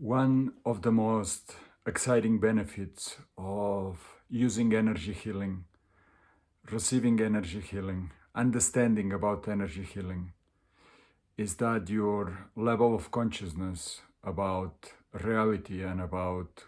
One of the most exciting benefits of using energy healing, receiving energy healing, understanding about energy healing is that your level of consciousness about reality and about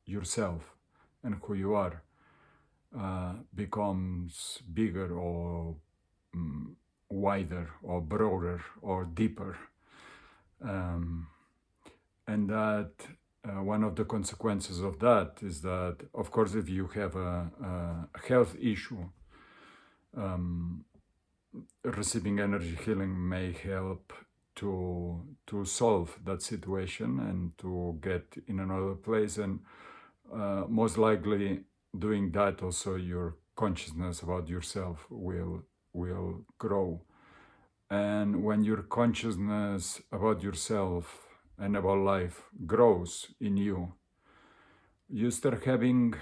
yourself and who you are becomes bigger or wider or broader or deeper. And that one of the consequences of that is that, of course, if you have a health issue, receiving energy healing may help to solve that situation and to get in another place. And most likely, doing that, also your consciousness about yourself will grow. And when your consciousness about yourself and about life grows in you, you start having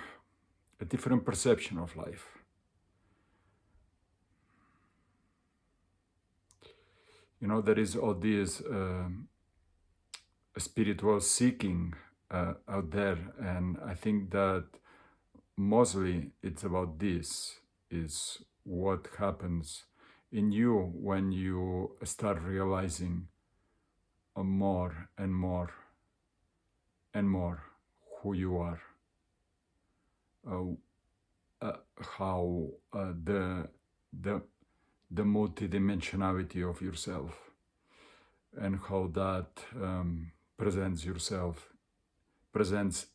a different perception of life. You know, there is all this spiritual seeking out there, and I think that mostly it's about this, is what happens in you when you start realizing more and more and more who you are, how the multidimensionality of yourself and how that presents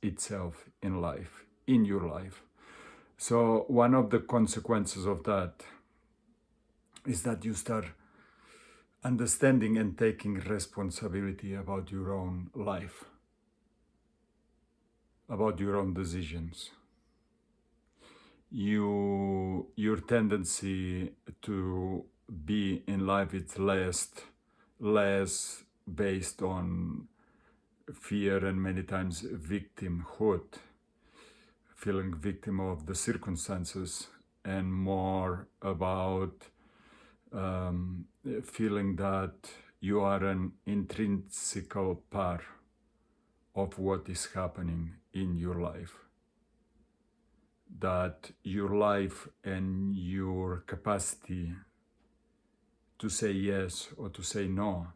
itself in life, in your life. So one of the consequences of that is that you start understanding and taking responsibility about your own life, about your own decisions. Your tendency to be in life is less based on fear and many times victimhood, feeling victim of the circumstances, and more about feeling that you are an intrinsic part of what is happening in your life. That your life and your capacity to say yes or to say no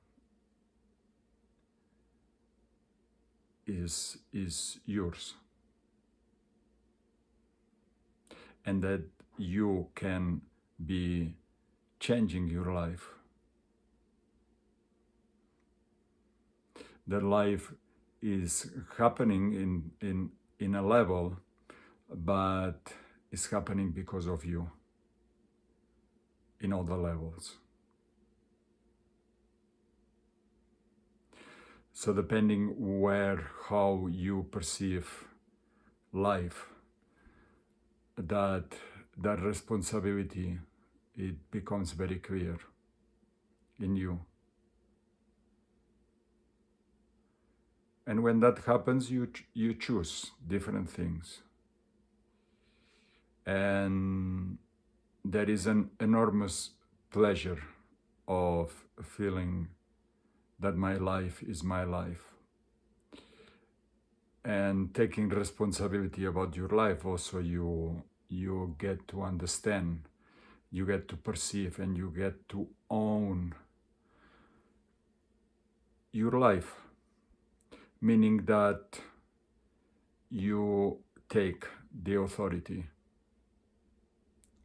is yours. And that you can be changing your life. That life is happening in a level, but it's happening because of you in all the levels. So depending how you perceive life, that responsibility, it becomes very clear in you. And when that happens, you choose different things. And there is an enormous pleasure of feeling that my life is my life. And taking responsibility about your life, also you get to understand, you get to perceive, and you get to own your life. Meaning that you take the authority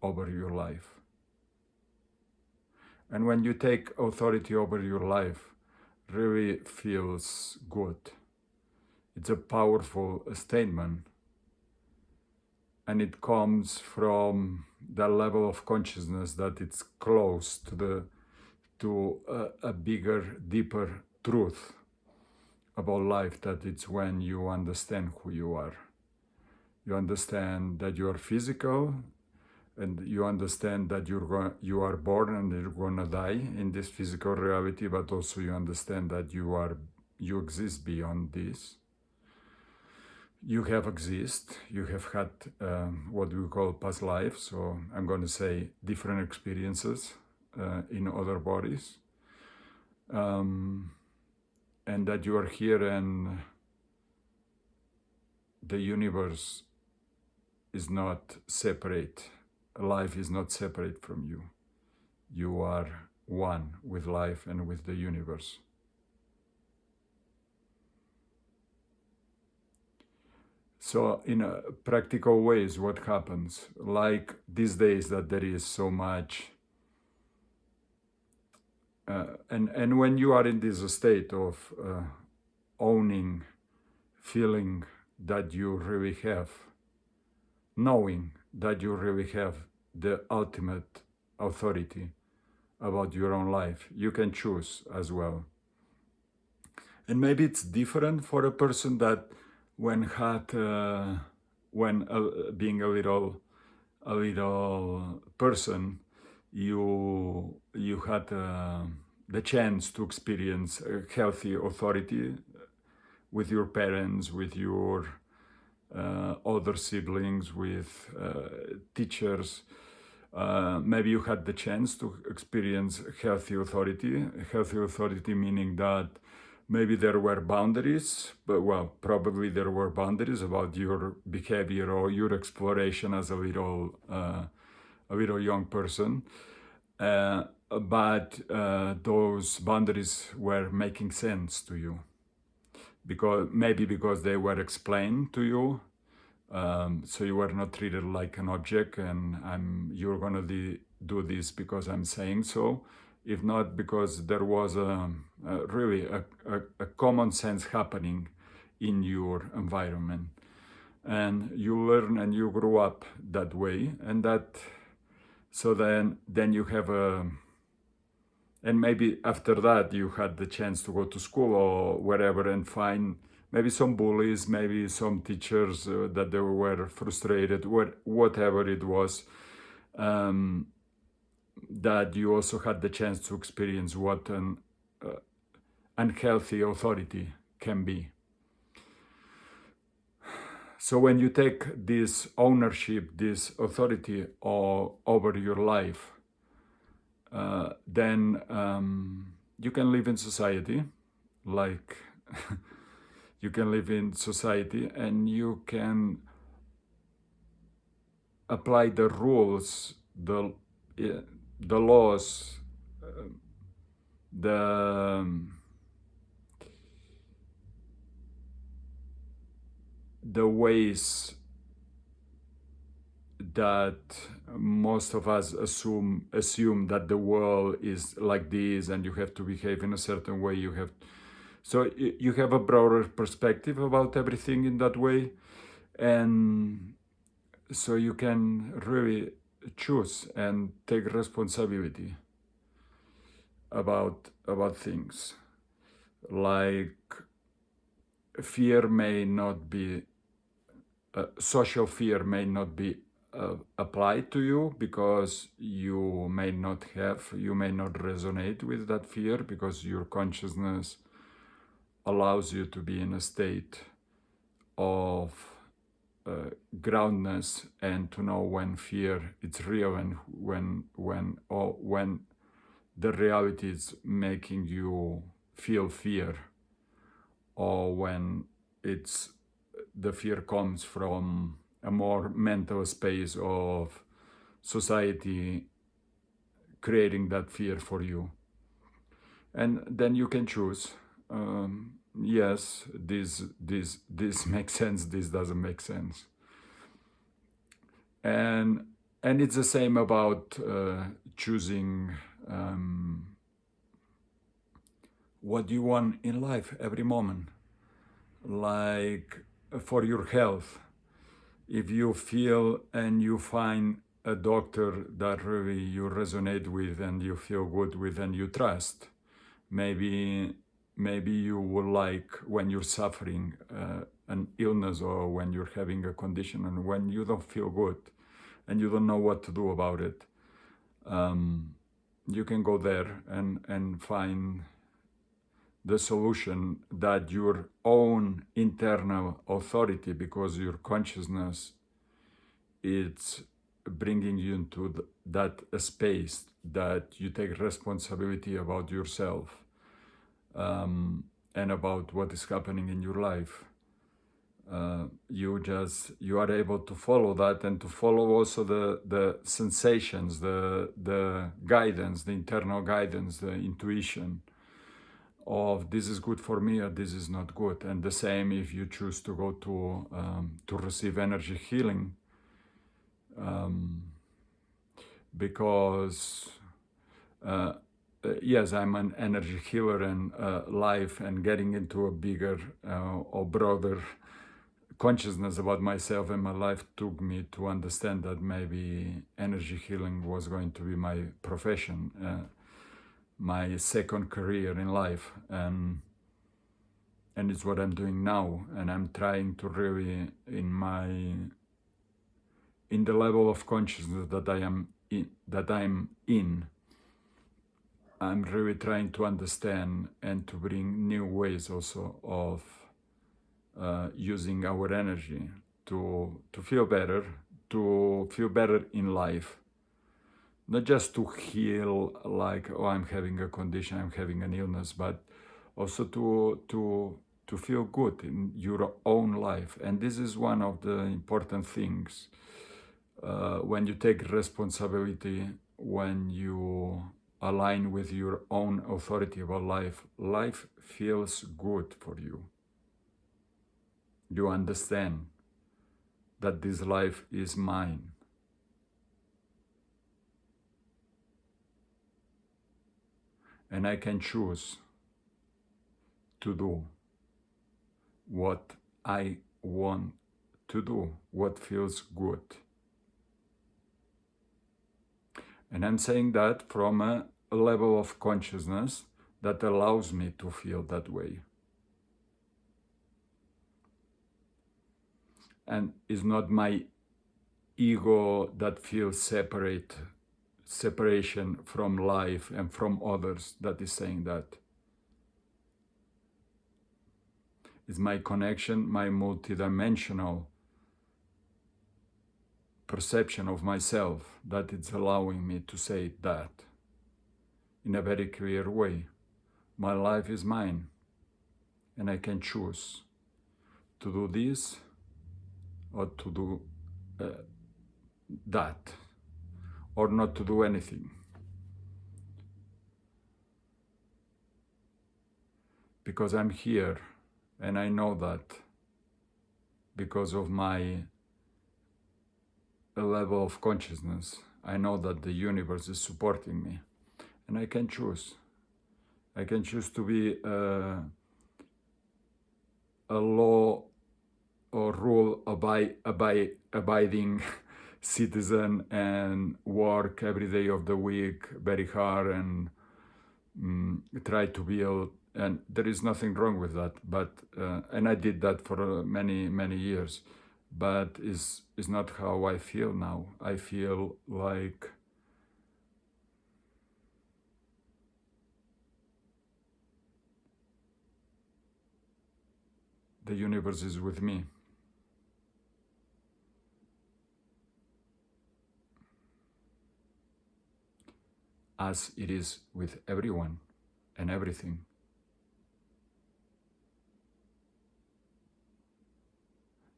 over your life. And when you take authority over your life, really feels good. It's a powerful statement. And it comes from the level of consciousness that it's close to a bigger, deeper truth about life, that it's when you understand who you are. You understand that you are physical, and you understand that you are born and you're gonna die in this physical reality, but also you understand that you exist beyond this. You have had what we call past life, so I'm going to say different experiences in other bodies, and that you are here and the universe is not separate. Life is not separate from you. You are one with life and with the universe. So in practical ways, what happens? Like these days that there is so much, and when you are in this state of owning, feeling that you really have, knowing that you really have the ultimate authority about your own life, you can choose as well. And maybe it's different for a person that when being a little person, you had the chance to experience a healthy authority with your parents, with your other siblings, with teachers. Maybe you had the chance to experience healthy authority. Healthy authority meaning that maybe there were boundaries, but well, probably there were boundaries about your behavior or your exploration as a little young person. But those boundaries were making sense to you, because they were explained to you, so you were not treated like an object and you're gonna do this because I'm saying so, if not because there was really a common sense happening in your environment, and you learn and you grew up that way, and that, so then you have and maybe after that you had the chance to go to school or wherever and find maybe some bullies, maybe some teachers that they were frustrated, whatever it was, that you also had the chance to experience what an unhealthy authority can be. So when you take this ownership, this authority over your life, then you can live in society, like you can live in society and you can apply the rules, the laws, the ways that most of us assume that the world is like this and you have to behave in a certain way. So you have a broader perspective about everything in that way, and so you can really choose and take responsibility about things. Like fear may not be, social fear may not be applied to you because you may not resonate with that fear, because your consciousness allows you to be in a state of groundness and to know when fear is real and when the reality is making you feel fear, or when the fear comes from a more mental space of society creating that fear for you. And then you can choose, yes, this makes sense, this doesn't make sense. And it's the same about choosing what you want in life every moment. Like for your health, if you feel and you find a doctor that really you resonate with and you feel good with and you trust, maybe you would like, when you're suffering an illness or when you're having a condition and when you don't feel good and you don't know what to do about it, you can go there and find the solution that your own internal authority, because your consciousness is bringing you into that space that you take responsibility about yourself, and about what is happening in your life. You are able to follow that, and to follow also the sensations, the guidance, the internal guidance, the intuition of this is good for me or this is not good. And the same if you choose to go to receive energy healing, because yes, I'm an energy healer, and life and getting into a bigger or broader consciousness about myself and my life took me to understand that maybe energy healing was going to be my profession, my second career in life, and it's what I'm doing now. And I'm trying to really, in the level of consciousness that I'm in, I'm really trying to understand and to bring new ways also of using our energy to feel better in life. Not just to heal, like, oh, I'm having a condition, I'm having an illness, but also to feel good in your own life. And this is one of the important things. When you take responsibility, when you align with your own authority about life, life feels good for you. You understand that this life is mine. And I can choose to do what I want to do, what feels good. And I'm saying that from a level of consciousness that allows me to feel that way. And it's not my ego that feels separation from life and from others that is saying that. It's my connection, my multidimensional perception of myself that it's allowing me to say that in a very clear way. My life is mine, and I can choose to do this or to do that, or not to do anything. Because I'm here, and I know that because of my level of consciousness, I know that the universe is supporting me, and I can choose. I can choose to be a law or rule abiding citizen and work every day of the week very hard and try to build, and there is nothing wrong with that, but and I did that for many years, but is not how I feel now. I feel like the universe is with me. As it is with everyone and everything.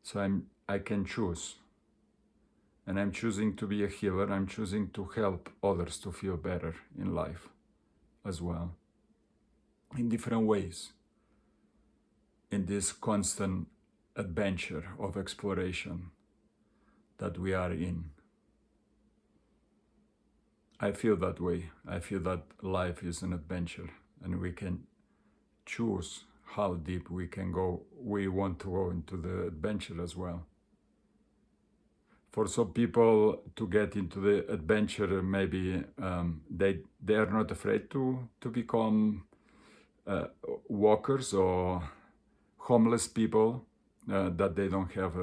So I can choose. And I'm choosing to be a healer. I'm choosing to help others to feel better in life as well, in different ways, in this constant adventure of exploration that we are in. I feel that way. I feel that life is an adventure, and we can choose how deep we can go. We want to go into the adventure as well. For some people to get into the adventure, maybe they are not afraid to become walkers or homeless people, that they don't have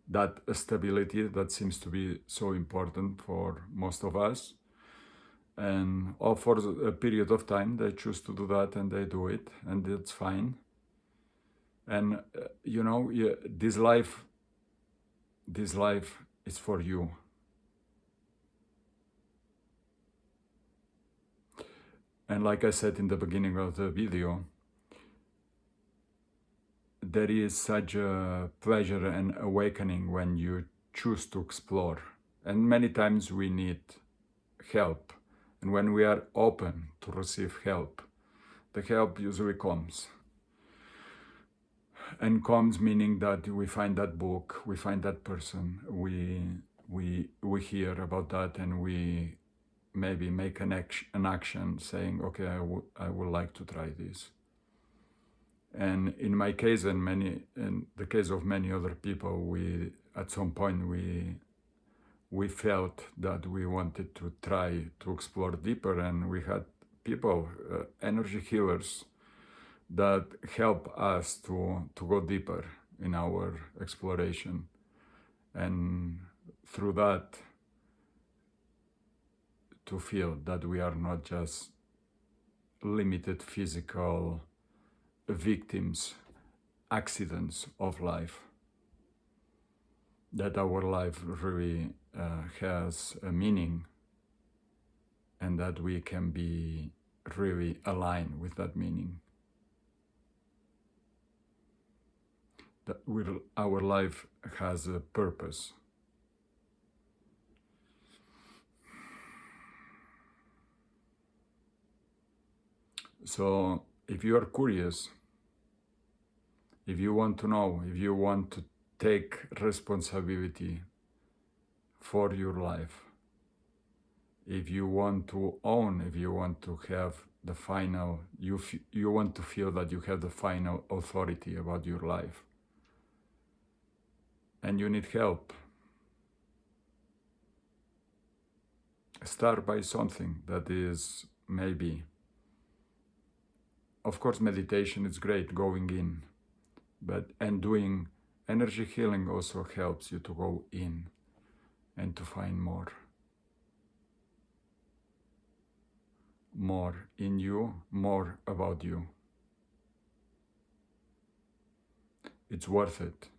that stability that seems to be so important for most of us. And or for a period of time they choose to do that, and they do it, and it's fine. And you know, this life is for you. And like I said in the beginning of the video, there is such a pleasure and awakening when you choose to explore. And many times we need help. And when we are open to receive help, the help usually comes. And comes meaning that we find that book, we find that person, we hear about that, and we maybe make an action saying, okay, I would like to try this. And in my case, and in the case of many other people, we at some point we felt that we wanted to try to explore deeper, and we had people, energy healers, that help us to go deeper in our exploration. And through that, to feel that we are not just limited physical victims, accidents of life, that our life really has a meaning, and that we can be really aligned with that meaning. That our life has a purpose. So if you are curious, if you want to know, if you want to take responsibility for your life, if you want to own, if you want to have the final, you want to feel that you have the final authority about your life, and you need help, start by something that is maybe, of course, meditation is great, going in, and doing energy healing also helps you to go in and to find more in you, more about you. It's worth it.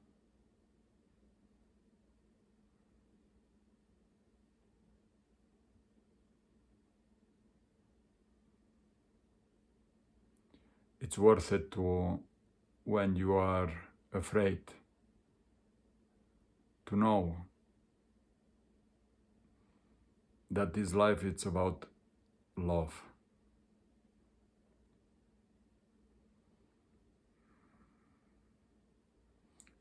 It's worth it to, when you are afraid, to know that this life, it's about love.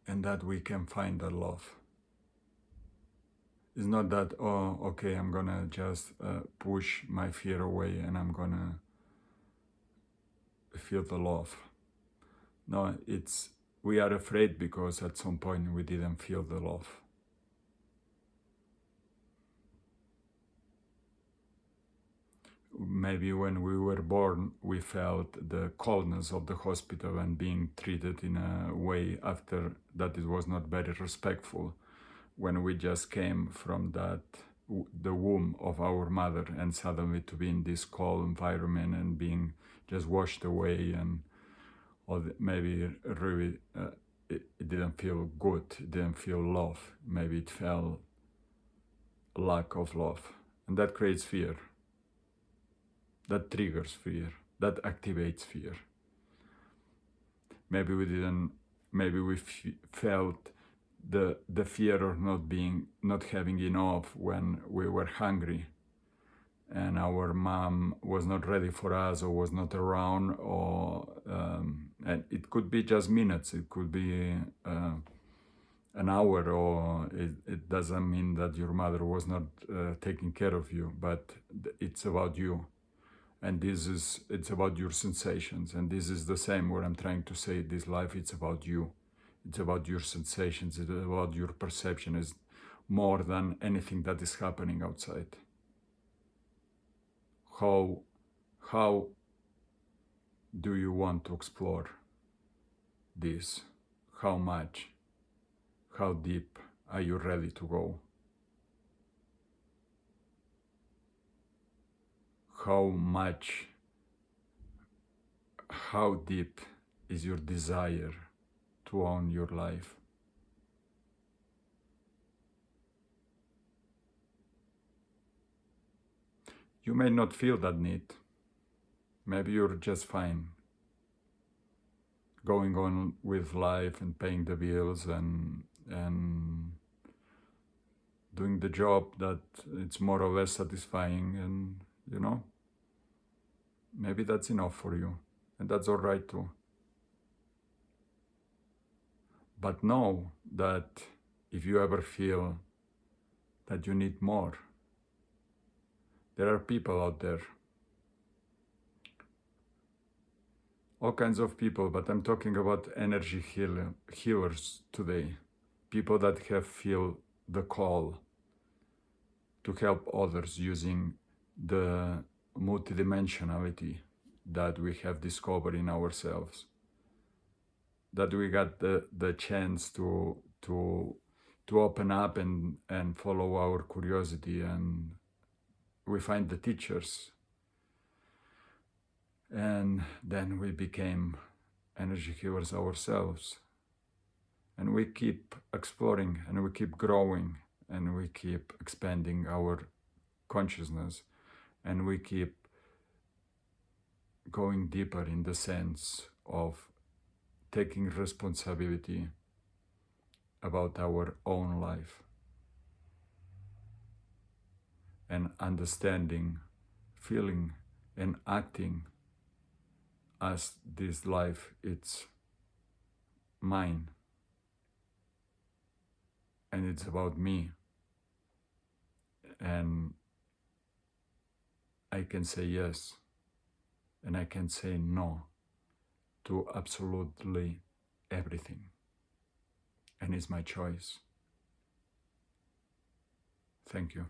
And that we can find that love. It's not that, oh, okay, I'm gonna just push my fear away and I'm gonna feel the love. No, it's, we are afraid because at some point we didn't feel the love. Maybe when we were born, we felt the coldness of the hospital and being treated in a way after that it was not very respectful. When we just came from that, the womb of our mother, and suddenly to be in this cold environment and being just washed away, and maybe really it didn't feel good, it didn't feel love, maybe it felt lack of love, and that creates fear, that triggers fear, that activates fear. Maybe we didn't, maybe we felt the fear of not having enough when we were hungry and our mom was not ready for us or was not around, or and it could be just minutes, it could be an hour, or it doesn't mean that your mother was not taking care of you, but it's about you, and it's about your sensations. And this is the same what I'm trying to say. This life, it's about you, it's about your sensations, it's about your perception. Is more than anything that is happening outside. How do you want to explore this? How much? How deep are you ready to go? How deep is your desire to own your life? You may not feel that need. Maybe you're just fine. going on with life and paying the bills and doing the job that it's more or less satisfying, and you know, maybe that's enough for you, and that's all right too. But know that if you ever feel that you need more, there are people out there, all kinds of people, but I'm talking about energy healers today, people that have feel the call to help others using the multidimensionality that we have discovered in ourselves, that we got the chance to open up and follow our curiosity, and we find the teachers, and then we became energy healers ourselves, and we keep exploring and we keep growing and we keep expanding our consciousness, and we keep going deeper in the sense of taking responsibility about our own life and understanding, feeling, and acting as this life it's mine and it's about me, and I can say yes and I can say no to absolutely everything, and it's my choice. Thank you.